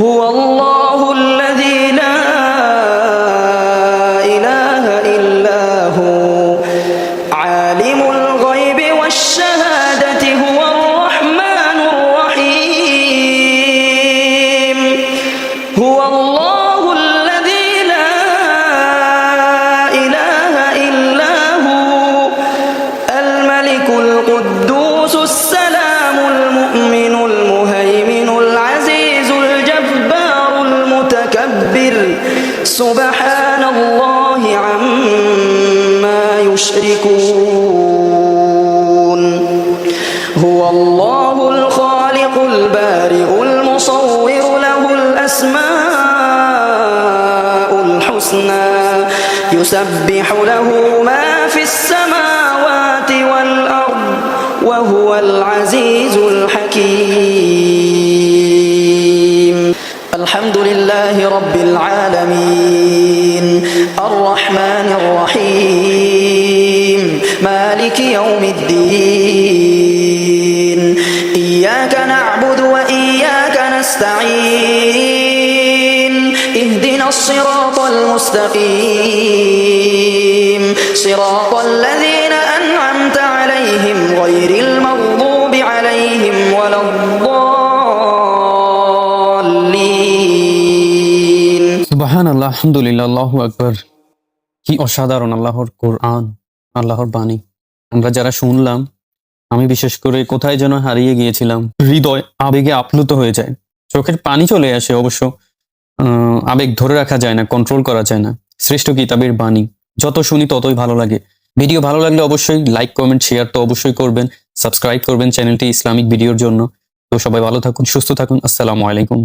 هو الله الذي لا إله إلا هو عالم الغيب والشهادة هو الرحمن الرحيم هو الله الذي لا إله إلا هو الملك القدوس السلام المؤمن المهيمن العزيز الجبار المتكبر سبحان الله عما يشركون هو الله الخالق البارئ المصور له الأسماء الحسنى يسبح له ما في السماوات والأرض وهو العزيز الحكيم الحمد لله رب العالمين الرحمن الرحيم مالك يوم الدين إياك نعبد وإياك نستعين اهدنا الصراط المستقيم صراط الذين أنعمت عليهم غير المغضوب عليهم ولا الضالين সুবহানাল্লাহ, আলহামদুলিল্লাহ, আল্লাহু আকবার। কি অসাধারণ আল্লাহর কোরআন, আল্লাহর বাণী। আমরা যারা শুনলাম, আমি বিশেষ করে কোথায় যেন হারিয়ে গিয়েছিলাম। হৃদয় আবেগে আপ্লুত হয়ে যায়, চোখের পানি চলে আসে। অবশ্য আবেগ ধরে রাখা যায় না, কন্ট্রোল করা যায় না। শ্রেষ্ঠ কিতাবের বাণী, যত শুনি ততই ভালো লাগে। ভিডিও ভালো লাগলে অবশ্যই লাইক, কমেন্ট, শেয়ার তো অবশ্যই করবেন। সাবস্ক্রাইব করবেন চ্যানেলটি ইসলামিক ভিডিওর জন্য। তো সবাই ভালো থাকুন, সুস্থ থাকুন। আসসালামু আলাইকুম।